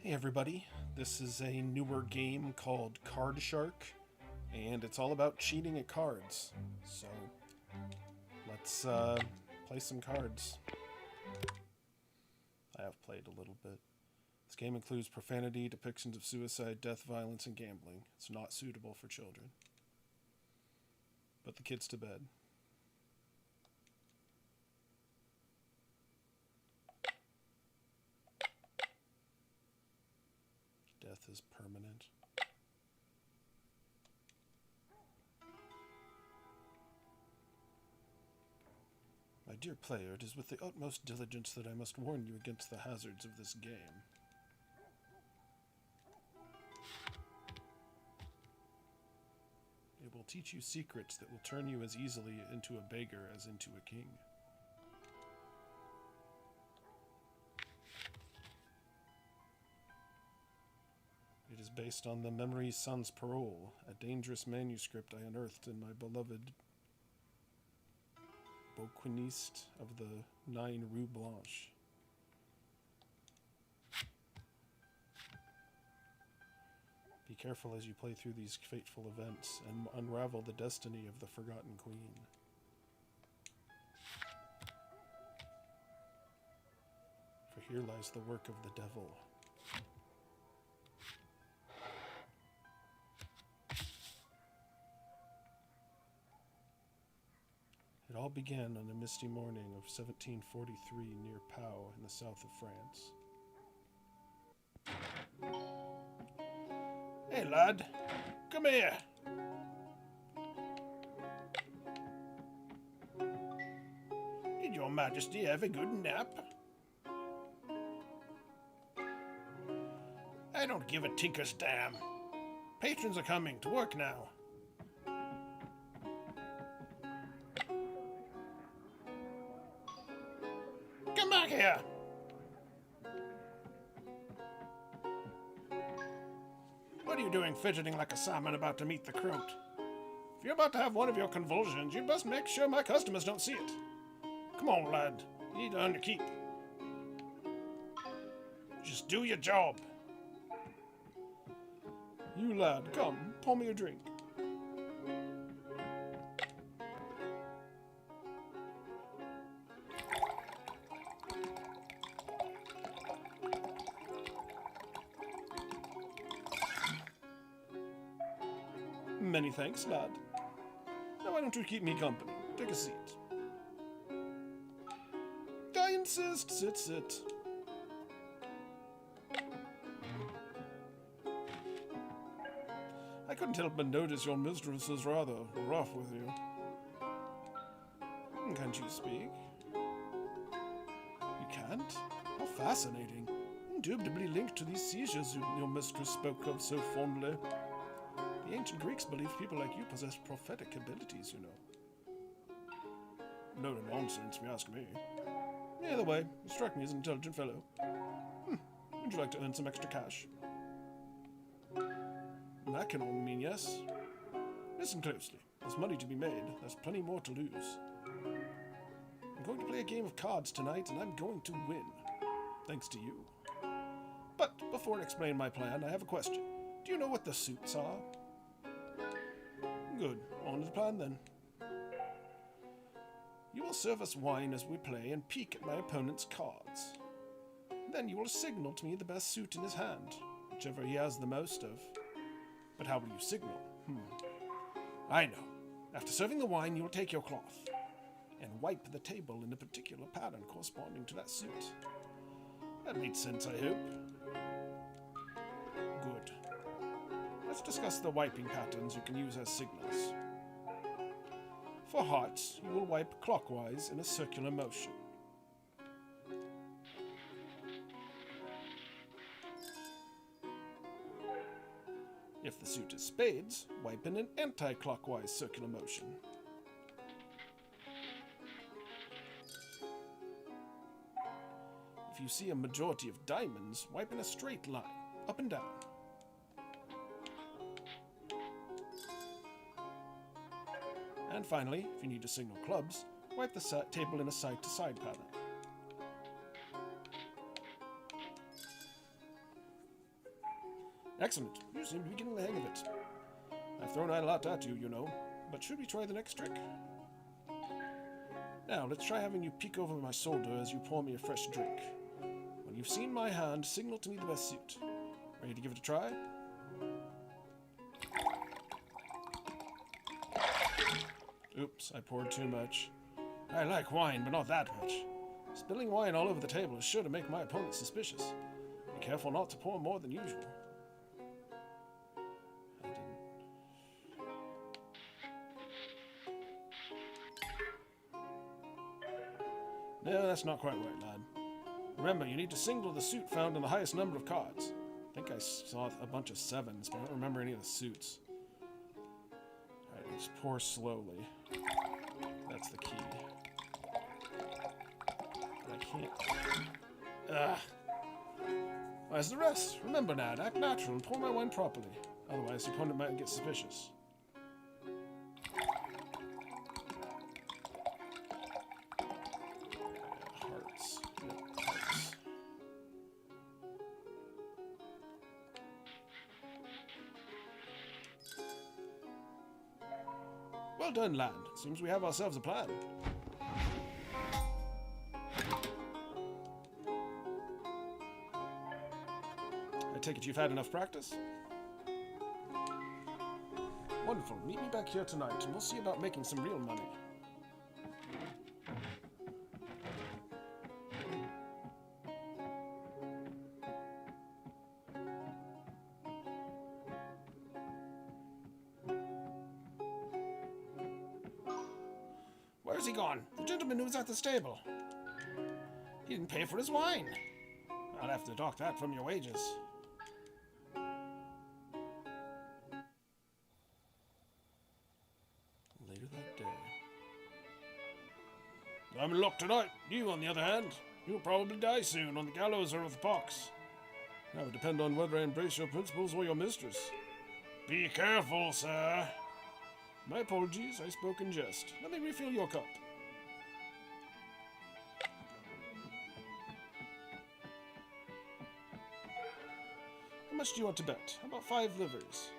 Hey everybody, this is a newer game called Card Shark, and it's all about cheating at cards. So, let's play some cards. I have played a little bit. This game includes profanity, depictions of suicide, death, violence, and gambling. It's not suitable for children. Put the kids to bed. Death is permanent. My dear player, it is with the utmost diligence that I must warn you against the hazards of this game. It will teach you secrets that will turn you as easily into a beggar as into a king. It is based on the Memory Sans Parole, a dangerous manuscript I unearthed in my beloved bouquiniste of the 9 Rue Blanche. Be careful as you play through these fateful events and unravel the destiny of the Forgotten Queen. For here lies the work of the devil. It all began on a misty morning of 1743 near Pau in the south of France. Hey, lad. Come here. Did your Majesty have a good nap? I don't give a tinker's damn. Patrons are coming to work now. Come back here! What are you doing fidgeting like a salmon about to meet the croat? If you're about to have one of your convulsions, you best make sure my customers don't see it. Come on, lad. You need to earn your keep. Just do your job. You lad, come, pour me a drink. Many thanks, lad. Now why don't you keep me company? Take a seat. I insist. Sit. I couldn't help but notice your mistress is rather rough with you. Can't you speak? You can't? How fascinating. Indubitably linked to these seizures your mistress spoke of so fondly. The ancient Greeks believed people like you possessed prophetic abilities, you know. Load of nonsense, if you ask me. Either way, you struck me as an intelligent fellow. Would you like to earn some extra cash? That can only mean yes. Listen closely. There's money to be made. There's plenty more to lose. I'm going to play a game of cards tonight, and I'm going to win. Thanks to you. But before I explain my plan, I have a question. Do you know what the suits are? Good. On to the plan, then. You will serve us wine as we play and peek at my opponent's cards. Then you will signal to me the best suit in his hand, whichever he has the most of. But how will you signal? I know. After serving the wine, you will take your cloth and wipe the table in a particular pattern corresponding to that suit. That made sense, I hope. Good. Let's discuss the wiping patterns you can use as signals. For hearts, you will wipe clockwise in a circular motion. If the suit is spades, wipe in an anti-clockwise circular motion. If you see a majority of diamonds, wipe in a straight line, up and down. And finally, if you need to signal clubs, wipe the table in a side-to-side pattern. Excellent. You seem to be getting the hang of it. I've thrown out a lot at you, you know. But should we try the next trick? Now, let's try having you peek over my shoulder as you pour me a fresh drink. When you've seen my hand, signal to me the best suit. Ready to give it a try? Oops, I poured too much. I like wine, but not that much. Spilling wine all over the table is sure to make my opponent suspicious. Be careful not to pour more than usual. I didn't. No, that's not quite right, lad. Remember, you need to signal the suit found in the highest number of cards. I think I saw a bunch of 7s, but I don't remember any of the suits. Alright, let's pour slowly. That's the key. I can't. Where's the rest? Remember now, act natural and pour my wine properly. Otherwise, the opponent might get suspicious. Hearts. Yeah, hearts. Well done, lad. Seems we have ourselves a plan. I take it you've had enough practice? Wonderful. Meet me back here tonight, and we'll see about making some real money. Where's he gone? The gentleman who was at the stable. He didn't pay for his wine. I'll have to dock that from your wages. Later that day. I'm in luck tonight. You, on the other hand, you'll probably die soon on the gallows or with the pox. That would depend on whether I embrace your principles or your mistress. Be careful, sir. My apologies, I spoke in jest. Let me refill your cup. How much do you want to bet? How about 5 livers?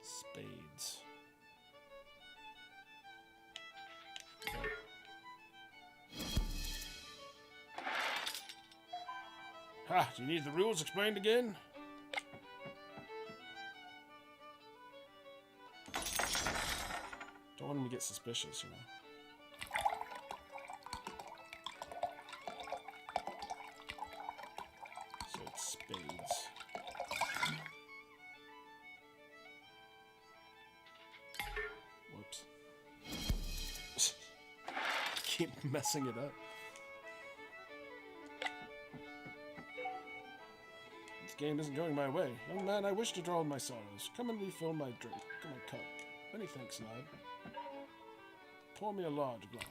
Spades. Ha! Do you need the rules explained again? Don't want him to get suspicious, you know. So it's spades. Whoops. Keep messing it up. This game isn't going my way. Young man, I wish to drown my sorrows. Come and refill my drink. My cup. Many thanks, lad. Pour me a large glass.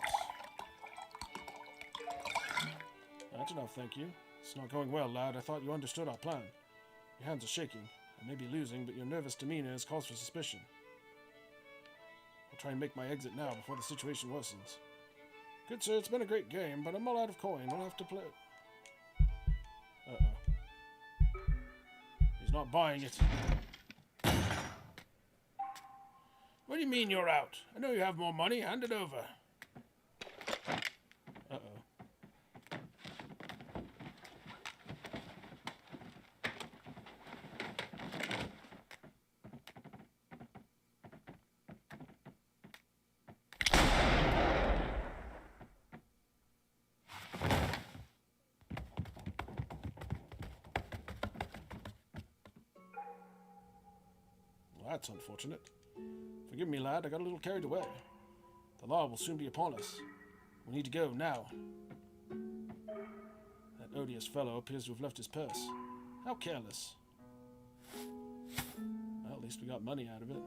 That's enough, thank you. It's not going well, lad. I thought you understood our plan. Your hands are shaking. I may be losing, but your nervous demeanor is cause for suspicion. I'll try and make my exit now before the situation worsens. Good sir, it's been a great game, but I'm all out of coin. We'll have to play. Uh-oh. He's not buying it. What do you mean you're out? I know you have more money. Hand it over. Uh-oh. Well, that's unfortunate. Forgive me, lad, I got a little carried away. The law will soon be upon us. We need to go now. That odious fellow appears to have left his purse. How careless. Well, at least we got money out of it.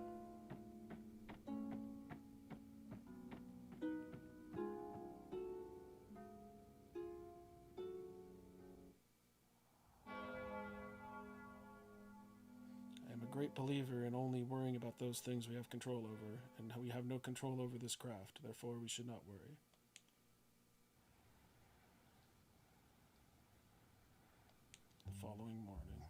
I am a great believer in only worrying about those things we have control over, and we have no control over this craft, therefore we should not worry. The following morning.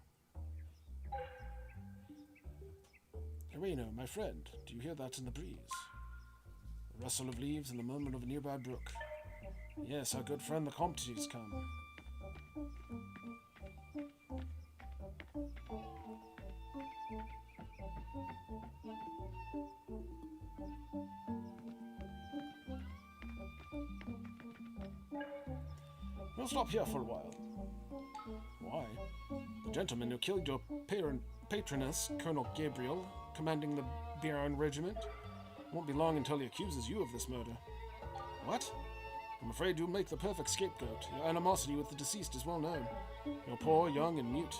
Ireno, my friend, do you hear that in the breeze? The rustle of leaves and the murmur of a nearby brook. Yes, our good friend the Comte's come. We'll stop here for a while. Why? The gentleman who killed your patroness, Colonel Gabriel, commanding the Biron Regiment, won't be long until he accuses you of this murder. What? I'm afraid you'll make the perfect scapegoat. Your animosity with the deceased is well known. You're poor, young, and mute,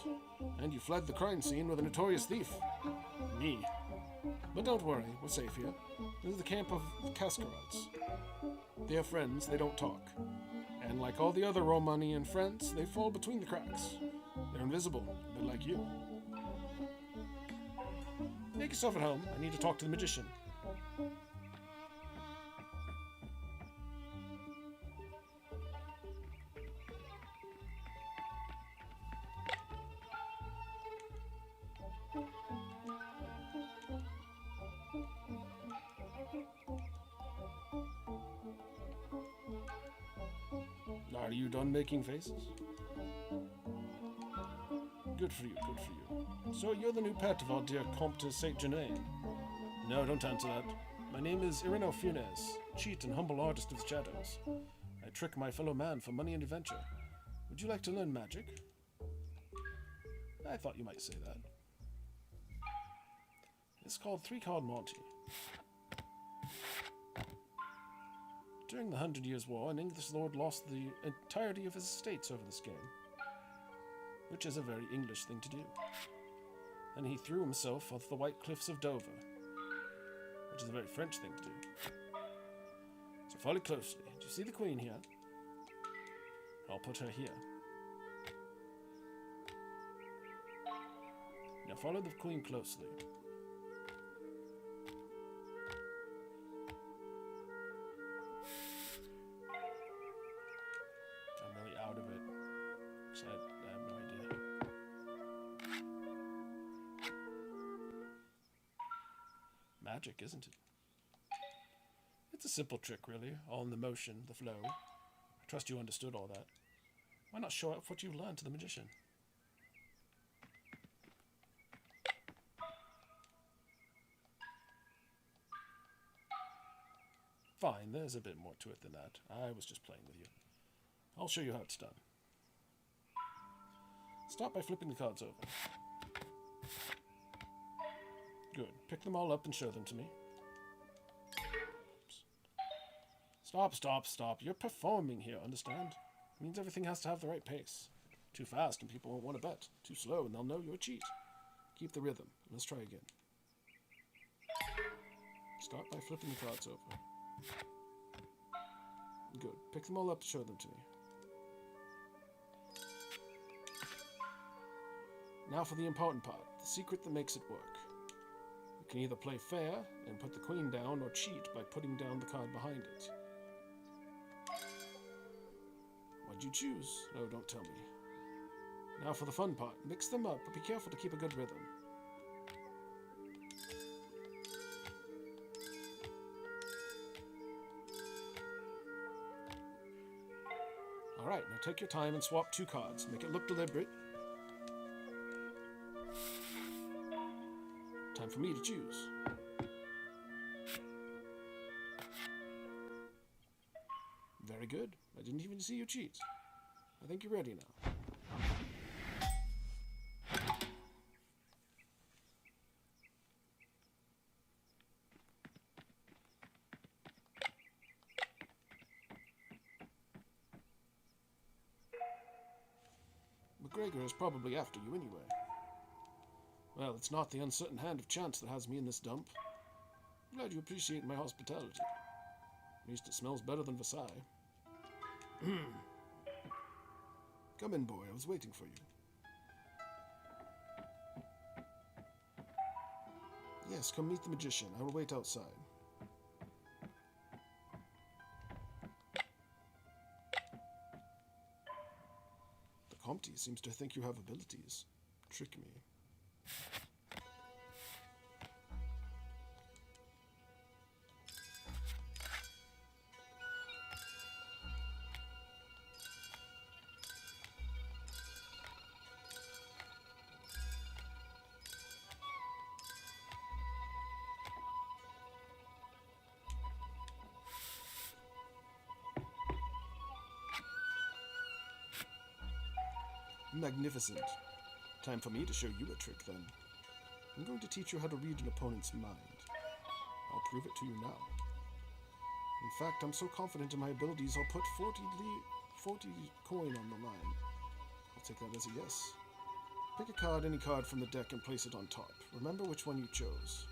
and you fled the crime scene with a notorious thief. Me. But don't worry, we're safe here. This is the camp of Cascarods. They are friends, they don't talk. And like all the other Romanian friends, they fall between the cracks. They're invisible, a bit like you. Make yourself at home. I need to talk to the magician. Are you done making faces? Good for you, good for you. So you're the new pet of our dear Comte Saint Germain? No, don't answer that. My name is Ireno Funes, cheat and humble artist of the shadows. I trick my fellow man for money and adventure. Would you like to learn magic? I thought you might say that. It's called Three-Card Monty. During the 100 Years' War, an English lord lost the entirety of his estates over this game, which is a very English thing to do. And he threw himself off the white cliffs of Dover, which is a very French thing to do. So follow closely. Do you see the queen here? I'll put her here. Now follow the queen closely. I have no idea. Magic, isn't it? It's a simple trick, really. All in the motion, the flow. I trust you understood all that. Why not show off what you've learned to the magician? Fine, there's a bit more to it than that. I was just playing with you. I'll show you how it's done. Start by flipping the cards over. Good. Pick them all up and show them to me. Oops. Stop. You're performing here, understand? It means everything has to have the right pace. Too fast and people won't want to bet. Too slow and they'll know you're a cheat. Keep the rhythm. Let's try again. Start by flipping the cards over. Good. Pick them all up and show them to me. Now for the important part, the secret that makes it work. You can either play fair and put the queen down, or cheat by putting down the card behind it. What'd you choose? No, don't tell me. Now for the fun part. Mix them up, but be careful to keep a good rhythm. Alright, now take your time and swap two cards. Make it look deliberate. Time for me to choose. Very good. I didn't even see you cheat. I think you're ready now. McGregor is probably after you anyway. Well, it's not the uncertain hand of chance that has me in this dump. I'm glad you appreciate my hospitality. At least it smells better than Versailles. Come in, boy. I was waiting for you. Yes, come meet the magician. I will wait outside. The Comte seems to think you have abilities. Trick me. Magnificent. Time for me to show you a trick, then. I'm going to teach you how to read an opponent's mind. I'll prove it to you now. In fact, I'm so confident in my abilities, I'll put 40 coin on the line. I'll take that as a yes. Pick a card, any card from the deck, and place it on top. Remember which one you chose.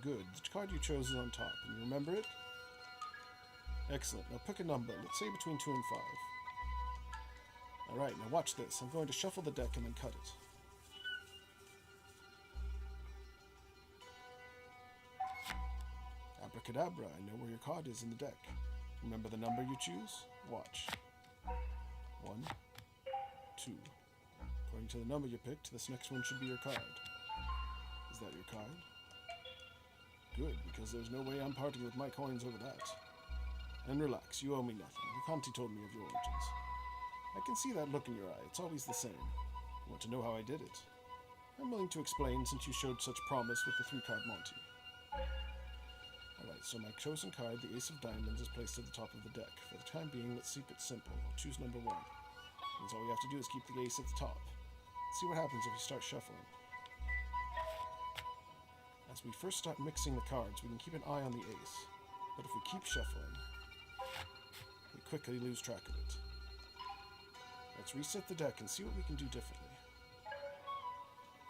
Good. The card you chose is on top. And you remember it? Excellent. Now pick a number. Let's say between 2 and 5. Alright, now watch this. I'm going to shuffle the deck and then cut it. Abracadabra. I know where your card is in the deck. Remember the number you choose? Watch. 1, 2. According to the number you picked, this next one should be your card. Is that your card? Good, because there's no way I'm parting with my coins over that. And relax, you owe me nothing. The Comte told me of your origins. I can see that look in your eye. It's always the same. You want to know how I did it? I'm willing to explain since you showed such promise with the 3-card Monty. Alright, so my chosen card, the Ace of Diamonds, is placed at the top of the deck. For the time being, let's keep it simple. I'll choose number 1. Means all we have to do is keep the ace at the top. Let's see what happens if we start shuffling. As we first start mixing the cards, we can keep an eye on the ace. But if we keep shuffling, we quickly lose track of it. Let's reset the deck and see what we can do differently.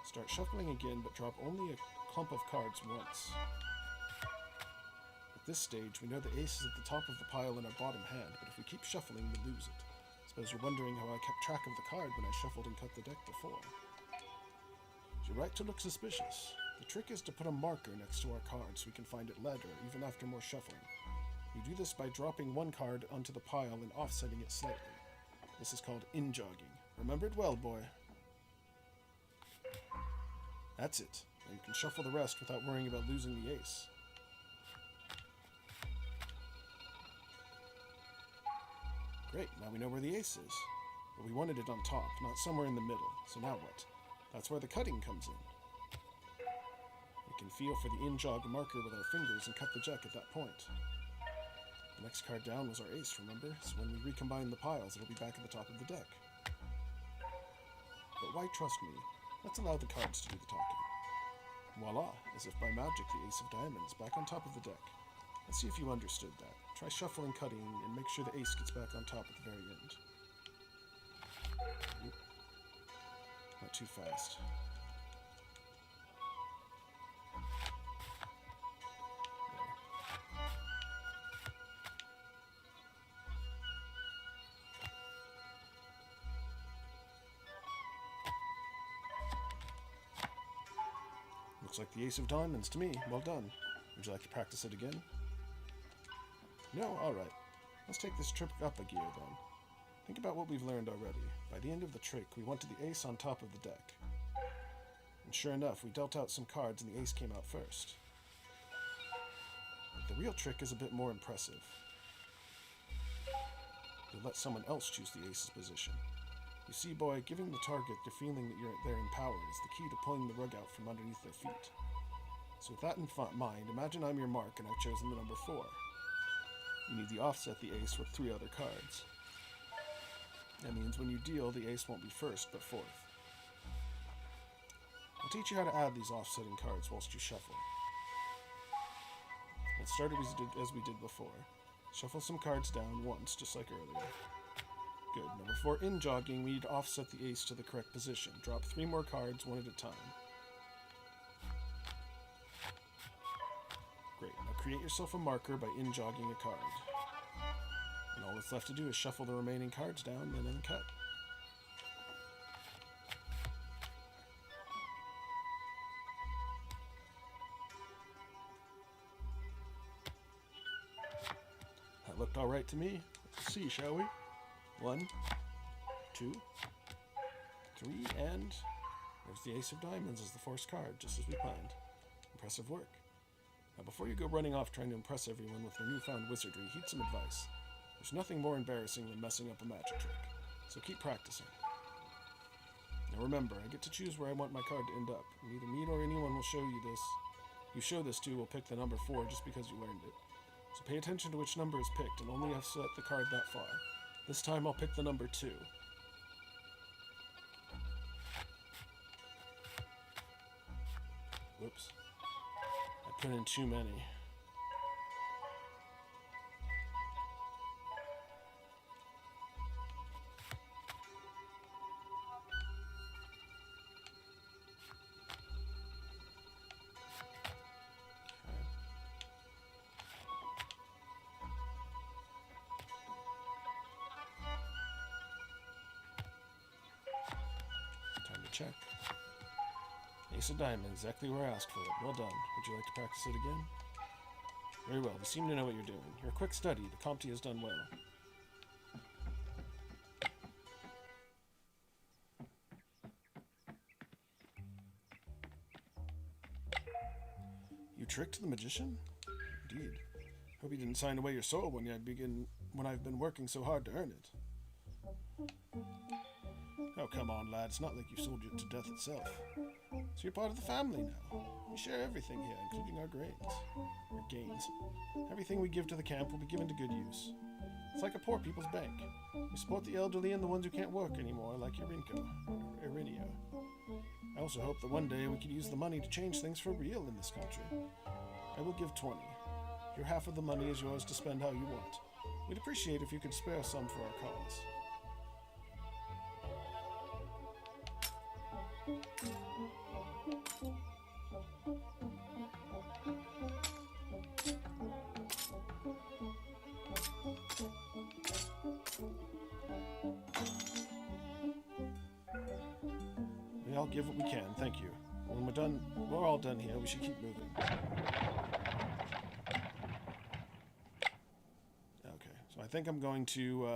Start shuffling again, but drop only a clump of cards once. At this stage, we know the ace is at the top of the pile in our bottom hand, but if we keep shuffling, we lose it. Suppose you're wondering how I kept track of the card when I shuffled and cut the deck before. You're right to look suspicious. The trick is to put a marker next to our card so we can find it later, even after more shuffling. We do this by dropping one card onto the pile and offsetting it slightly. This is called in-jogging. Remember it well, boy. That's it. Now you can shuffle the rest without worrying about losing the ace. Great, now we know where the ace is. But we wanted it on top, not somewhere in the middle. So now what? That's where the cutting comes in. We can feel for the in-jog marker with our fingers and cut the jack at that point. The next card down was our ace, remember? So when we recombine the piles, it'll be back at the top of the deck. But why trust me? Let's allow the cards to do the talking. Voila! As if by magic, the ace of diamonds back on top of the deck. Let's see if you understood that. Try shuffling, cutting, and make sure the ace gets back on top at the very end. Oop. Not too fast. Looks like the ace of diamonds to me. Well done. Would you like to practice it again? No? Alright. Let's take this trick up a gear then. Think about what we've learned already. By the end of the trick, we wanted the ace on top of the deck. And sure enough, we dealt out some cards and the ace came out first. But the real trick is a bit more impressive. You'll let someone else choose the ace's position. You see, boy, giving the target the feeling that they're in power is the key to pulling the rug out from underneath their feet. So with that in mind, imagine I'm your mark and I've chosen the number 4. You need to offset the ace with 3 other cards. That means when you deal, the ace won't be first, but 4th. I'll teach you how to add these offsetting cards whilst you shuffle. Let's start as we did before. Shuffle some cards down once, just like earlier. Good. Number 4, in jogging, we need to offset the ace to the correct position. Drop 3 more cards, one at a time. Great. Now create yourself a marker by in-jogging a card. all that's left to do is shuffle the remaining cards down and then cut. That looked alright to me. Let's see, shall we? 1, 2, 3, and there's the Ace of Diamonds as the forced card, just as we planned. Impressive work. Now, before you go running off trying to impress everyone with your newfound wizardry, heed some advice. There's nothing more embarrassing than messing up a magic trick, so keep practicing. Now remember, I get to choose where I want my card to end up. Neither me nor anyone will show you this. You show this to will pick the number 4 just because you learned it. So pay attention to which number is picked and only have set the card that far. This time I'll pick the number 2. Whoops. I put in too many. Time to check. Ace of Diamonds, exactly where I asked for it. Well done. Would you like to practice it again? Very well. You seem to know what you're doing. You're a quick study. The Comte has done well. You tricked the magician? Indeed. Hope you didn't sign away your soul when I've been working so hard to earn it. Oh, come on, lad. It's not like you sold it to death itself. So you're part of the family now. We share everything here, including our gains. Everything we give to the camp will be given to good use. It's like a poor people's bank. We support the elderly and the ones who can't work anymore, like Irinio. I also hope that one day we could use the money to change things for real in this country. I will give 20. Your half of the money is yours to spend how you want. We'd appreciate if you could spare some for our cause. We all give what we can, thank you. When we're all done here, we should keep moving. Okay, so I think I'm going to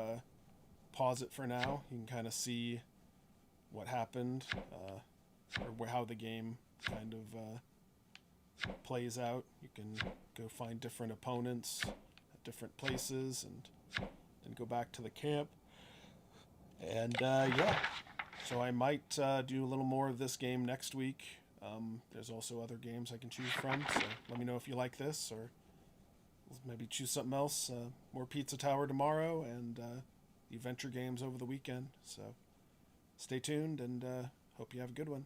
pause it for now. You can kind of see what happened, or how the game kind of plays out. You can go find different opponents at different places and go back to the camp. And yeah, so I might do a little more of this game next week. There's also other games I can choose from, so let me know if you like this, or maybe choose something else. More Pizza Tower tomorrow, and the adventure games over the weekend. So stay tuned, and hope you have a good one.